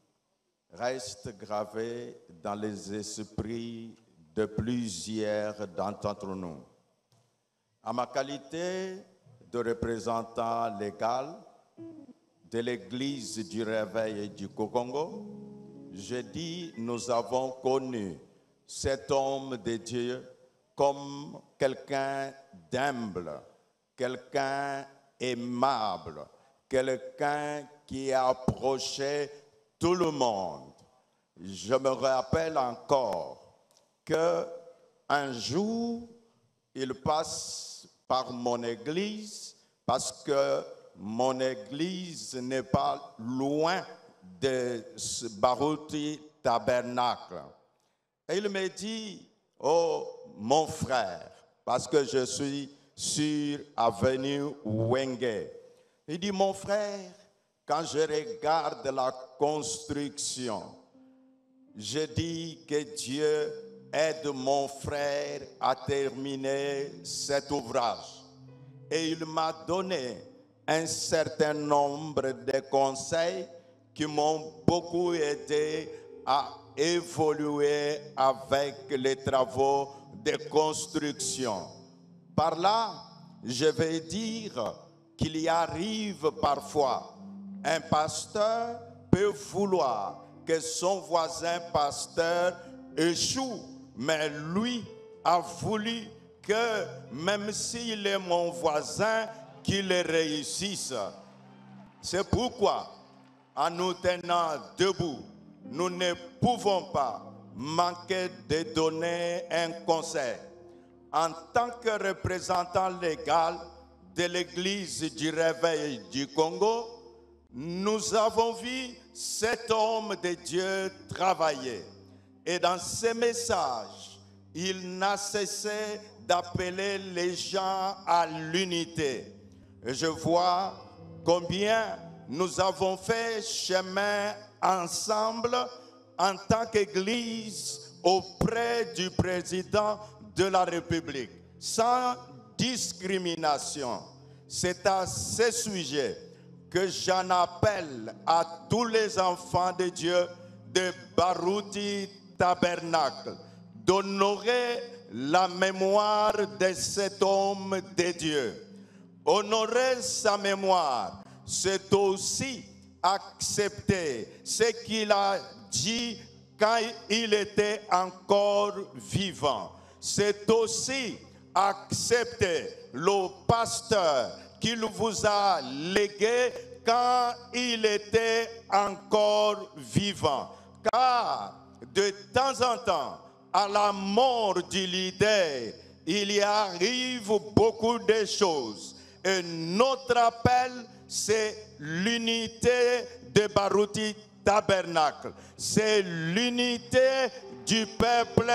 reste gravée dans les esprits de plusieurs d'entre nous. À ma qualité de représentant légal de l'Église du Réveil du Congo, je dis nous avons connu cet homme de Dieu comme quelqu'un d'humble, quelqu'un aimable, quelqu'un qui approchait tout le monde. Je me rappelle encore qu'un jour, il passe par mon église parce que mon église n'est pas loin de ce Barouti Tabernacle. Et il me dit, oh mon frère, parce que je suis sur avenue Wenge. Il dit, mon frère, quand je regarde la construction, je dis que Dieu aide mon frère à terminer cet ouvrage. Et il m'a donné un certain nombre de conseils qui m'ont beaucoup aidé à évoluer avec les travaux de construction. Par là, je vais dire qu'il y arrive parfois, un pasteur peut vouloir que son voisin pasteur échoue, mais lui a voulu que même s'il est mon voisin, qu'il réussisse. C'est pourquoi, en nous tenant debout, nous ne pouvons pas manquer de donner un conseil. En tant que représentant légal de l'Église du Réveil du Congo, nous avons vu cet homme de Dieu travailler. Et dans ses messages, il n'a cessé d'appeler les gens à l'unité. Et je vois combien nous avons fait chemin ensemble en tant qu'Église auprès du président de la République, sans discrimination. C'est à ce sujet que j'en appelle à tous les enfants de Dieu de Barouti Tabernacle d'honorer la mémoire de cet homme de Dieu. Honorer sa mémoire, c'est aussi accepter ce qu'il a dit quand il était encore vivant. C'est aussi accepter le pasteur qu'il vous a légué quand il était encore vivant. Car de temps en temps, à la mort du leader, il y arrive beaucoup de choses. Et notre appel, c'est l'unité de Barouti Tabernacle. C'est l'unité du peuple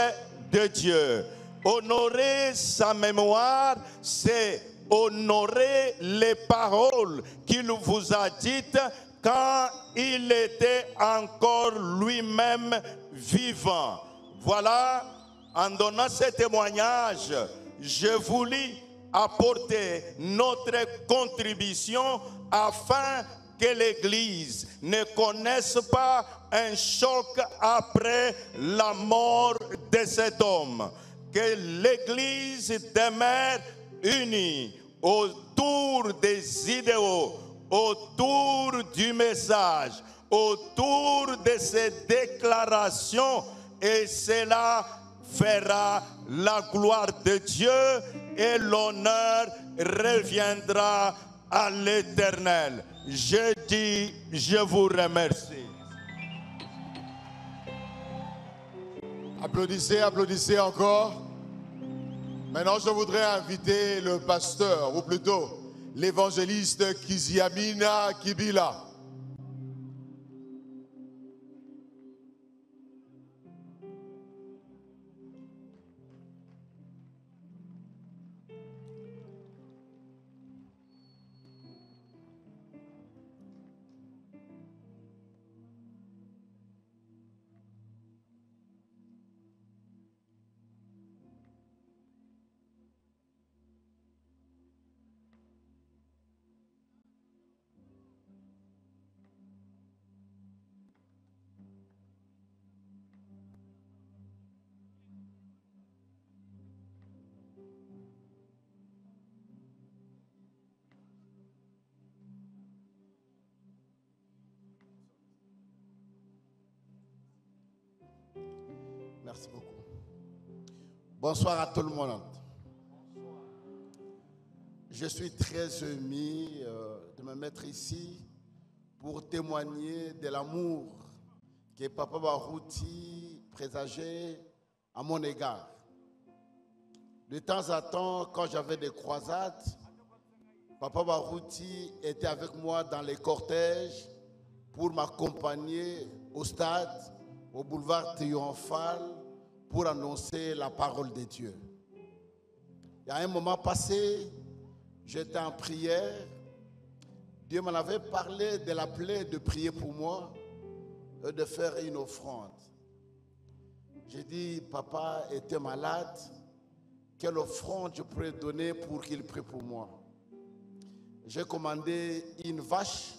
de Dieu. Honorer sa mémoire, c'est honorer les paroles qu'il vous a dites quand il était encore lui-même vivant. Voilà, en donnant ce témoignage, je voulais apporter notre contribution afin que l'Église ne connaisse pas un choc après la mort de cet homme. Que l'Église demeure unie autour des idéaux, autour du message, autour de ces déclarations, et cela fera la gloire de Dieu et l'honneur reviendra à l'Éternel. Je dis, je vous remercie. Applaudissez, applaudissez encore. Maintenant, je voudrais inviter le pasteur, ou plutôt l'évangéliste Kiziamina Kibila. Merci beaucoup. Bonsoir à tout le monde. Je suis très ému de me mettre ici pour témoigner de l'amour que Papa Barouti présageait à mon égard. De temps en temps, quand j'avais des croisades, Papa Barouti était avec moi dans les cortèges pour m'accompagner au stade, au boulevard Triomphal, pour annoncer la parole de Dieu. Il y a un moment passé, j'étais en prière. Dieu m'en avait parlé de l'appeler de prier pour moi et de faire une offrande. J'ai dit, papa était malade, quelle offrande je pourrais donner pour qu'il prie pour moi? J'ai commandé une vache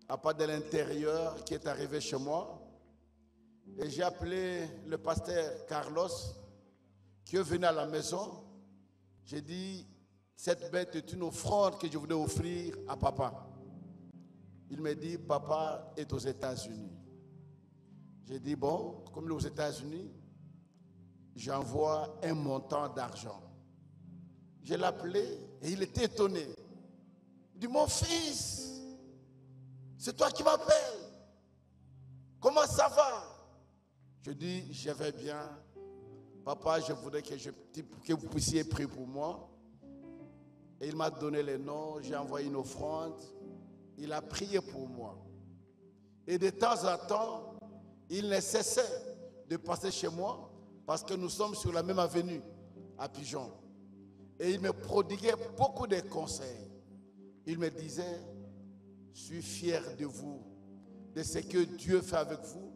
à part de l'intérieur qui est arrivée chez moi. Et j'ai appelé le pasteur Carlos qui est venu à la maison. J'ai dit, cette bête est une offrande que je voulais offrir à papa. Il me dit, papa est aux États-Unis. J'ai dit, bon, comme il est aux États-Unis, j'envoie un montant d'argent. Je l'ai appelé et il était étonné. Il dit, mon fils, c'est toi qui m'appelles. Comment ça va? Je dis, je vais bien. Papa, je voudrais que vous puissiez prier pour moi. Et il m'a donné les noms, j'ai envoyé une offrande. Il a prié pour moi. Et de temps en temps, il ne cessait de passer chez moi parce que nous sommes sur la même avenue à Pigeon. Et il me prodiguait beaucoup de conseils. Il me disait, je suis fier de vous, de ce que Dieu fait avec vous.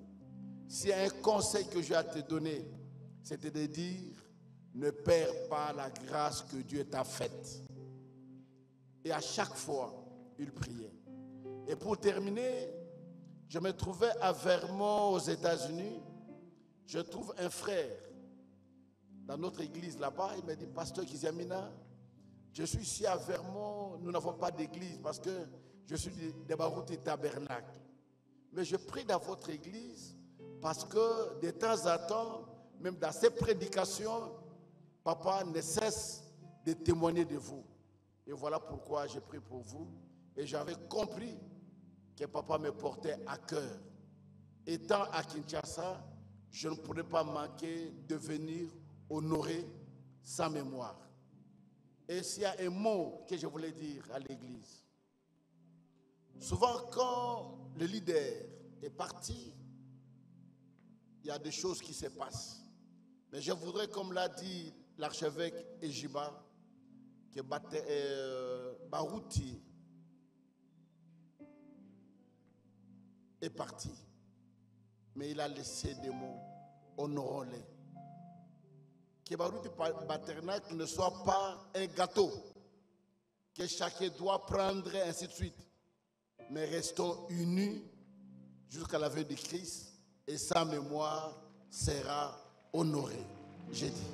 S'il y a un conseil que j'ai à te donner, c'était de dire, ne perds pas la grâce que Dieu t'a faite. Et à chaque fois, il priait. Et pour terminer, je me trouvais à Vermont aux États-Unis. Je trouve un frère dans notre église là-bas. Il me dit, pasteur Kiziamina, je suis ici à Vermont, nous n'avons pas d'église parce que je suis de Barouti Tabernacle. Mais je prie dans votre église parce que de temps en temps, même dans ses prédications, papa ne cesse de témoigner de vous. Et voilà pourquoi j'ai prié pour vous. Et j'avais compris que papa me portait à cœur. Étant à Kinshasa, je ne pourrais pas manquer de venir honorer sa mémoire. Et s'il y a un mot que je voulais dire à l'église, souvent quand le leader est parti, il y a des choses qui se passent. Mais je voudrais, comme l'a dit l'archevêque Ejiba, que Barouti est parti. Mais il a laissé des mots, honorons-les. Que Barouti Tabernacle ne soit pas un gâteau que chacun doit prendre, ainsi de suite. Mais restons unis jusqu'à la venue de Christ et sa mémoire sera honorée. J'ai dit.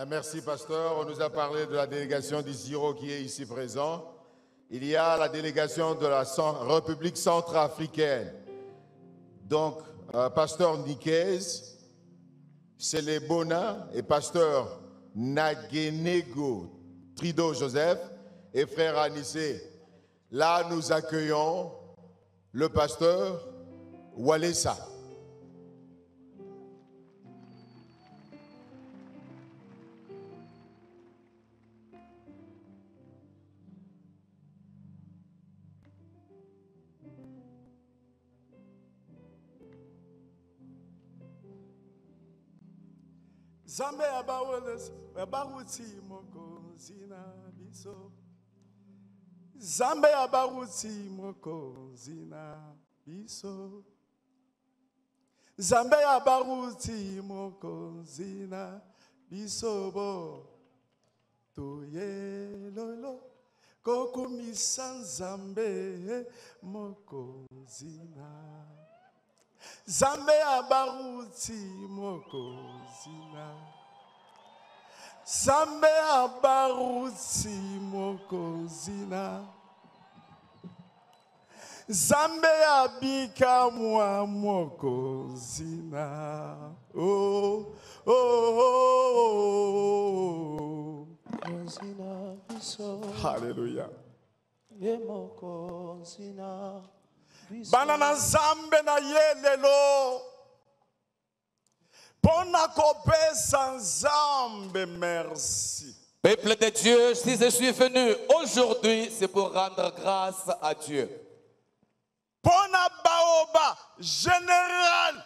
Merci, pasteur. On nous a parlé de la délégation d'Isiro qui est ici présent. Il y a la délégation de la République centrafricaine. Donc, pasteur Nikez, Célébona et pasteur Nagenego Trido Joseph et frère Anissé. Là, nous accueillons le pasteur Walesa. Zambe abawelesa abaruti mokozi na biso. Zambe abaruti mokozi na biso. Zambe abaruti mokozi na biso bo. Toye lolo kokumisa Zambe mokozi na. Zambe abaruti mokozina. Zambe abaruti mokozina. Zambe abika mwa mokozina. Oh, oh, oh, oh. Hallelujah. Bana na zambe na yelelo. Pona kopesa nzambe merci. Peuple de Dieu, si je suis venu aujourd'hui, c'est pour rendre grâce à Dieu. Pona baoba général.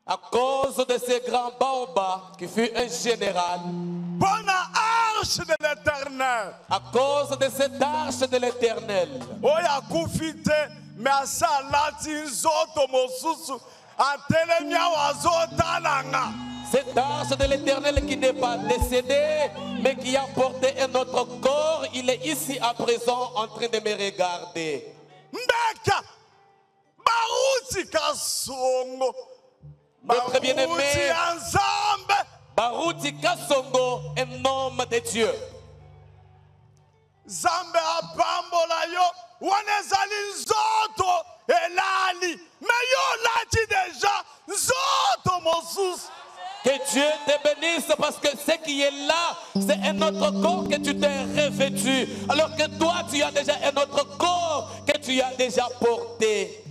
À cause de ce grand baobab qui fut un général. Pona arche de l'Éternel. À cause de cette arche de l'Éternel. Oya kufite me asa lati nzoto mosusu atelemia wazotalanga. Cette arche de l'Éternel qui n'est pas décédée, mais qui a porté un autre corps, il est ici à présent en train de me regarder. Mbeka baruti kasongo. Notre bien-aimé, Baruti anzambe. Baruti Kasongo, un homme de Dieu. Zambe apambola yo wanezali nzoto elali. Mais yo lati déjà nzoto mosusu. Que Dieu te bénisse parce que ce qui est là, c'est un autre corps que tu t'es revêtu. Alors que toi, tu as déjà un autre corps que tu as déjà porté.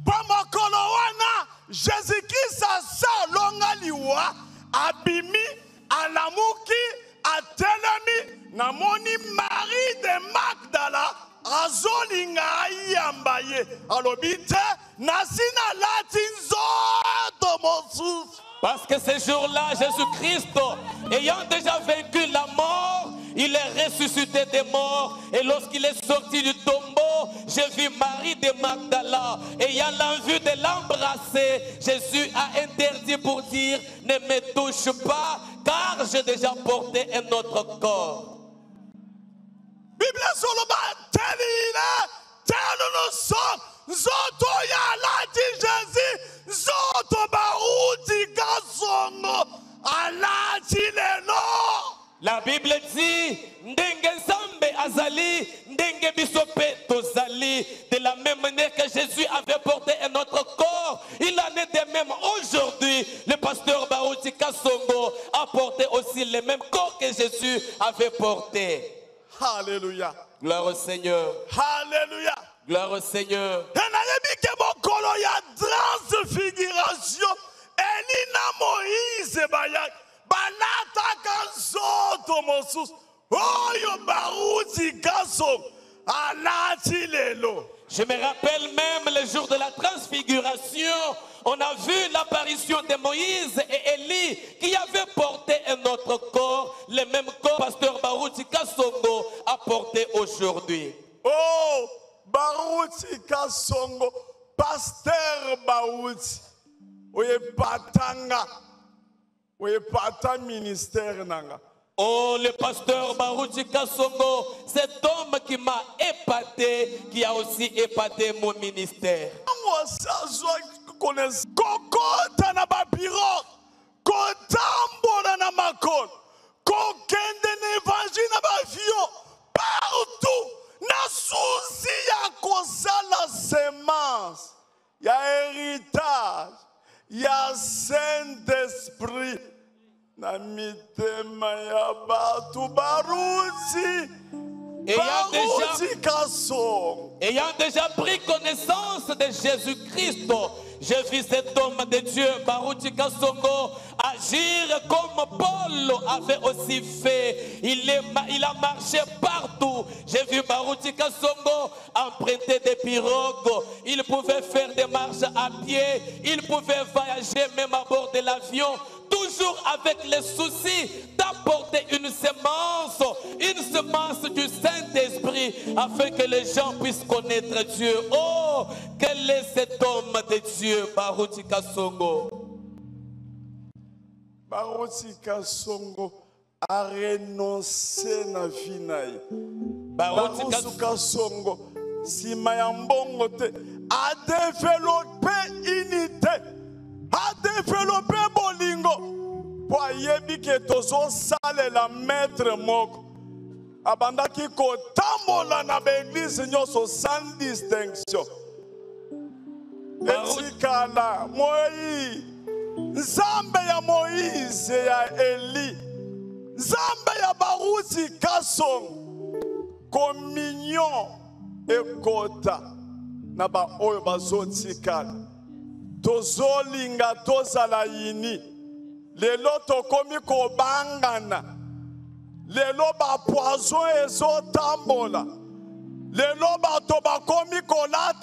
Pamakolowana, Jésus-Christ a sa longa liwa, abimi, alamuki, atelemi, namoni Marie de Magdala, azolinga yambaye, alobite, nasina latin zoto mosus. Parce que ce jour-là, Jésus-Christ, ayant déjà vaincu la mort, il est ressuscité des morts. Et lorsqu'il est sorti du tombeau, j'ai vu Marie de Magdala. Ayant l'envie de l'embrasser, Jésus a interdit pour dire, ne me touche pas, car j'ai déjà porté un autre corps. Bible soloba telile, telu son, zoto ya lati Jésus, zoto baruti kasongo, alati lelo. La Bible dit, ndenge nzambe azali, ndenge bisope tozali. De la même manière que Jésus avait porté un autre corps, il en est de même aujourd'hui. Le pasteur Baruti Kasongo a porté aussi le même corps que Jésus avait porté. Alléluia. Gloire au Seigneur. Alléluia. Gloire au Seigneur. Enayebike mokolo ya transfiguration, Elina Moïse bayak. Banataka nzoto mosusu oyo baruti kaso alati lelo. Je me rappelle même le jour de la transfiguration, on a vu l'apparition de Moïse et Élie qui avaient porté un autre corps, le même corps que pasteur Baruti Kasongo a porté aujourd'hui. Oh, Baruti Kasongo, pasteur Baruti, oye patanga. Oui, pas ta ministère nanga. Oh, le pasteur Baruti Kasongo, cet homme qui m'a épaté, qui a aussi épaté mon ministère. Kokota na ba bureau, kotambola na makon, kokende na évangile na ba vion, partout, na souci ya kosala semence, ya héritage. Ya Saint-Esprit na mitema ya batu baruti ayant déjà pris connaissance de Jésus-Christ, j'ai vu cet homme de Dieu, Baruti Kasongo, agir comme Paul avait aussi fait. Il a marché partout. J'ai vu Baruti Kasongo emprunter des pirogues. Il pouvait faire des marches à pied. Il pouvait voyager même à bord de l'avion. Toujours avec le souci d'apporter une semence du Saint-Esprit, afin que les gens puissent connaître Dieu. Oh, quel est cet homme de Dieu, Baruti Kasongo? Baruti Kasongo a renoncé na vie na ye. Baruti Kasongo, si mayambongo te, a développé unité, a développé bolingo. Pour yebi que tozo sale la maître moko. abandaki kotambola na baeglise nyonso sans distinction. Etikala moi nzambe ya Moïse ya Eli, nzambe ya Baruti Kasongo, communion ekota na ba oyo bazotikala. Tozolinga tozala yini, lelo tokomi kobangana, lelo ba poison ezotambola, lelo bato bakomi kolata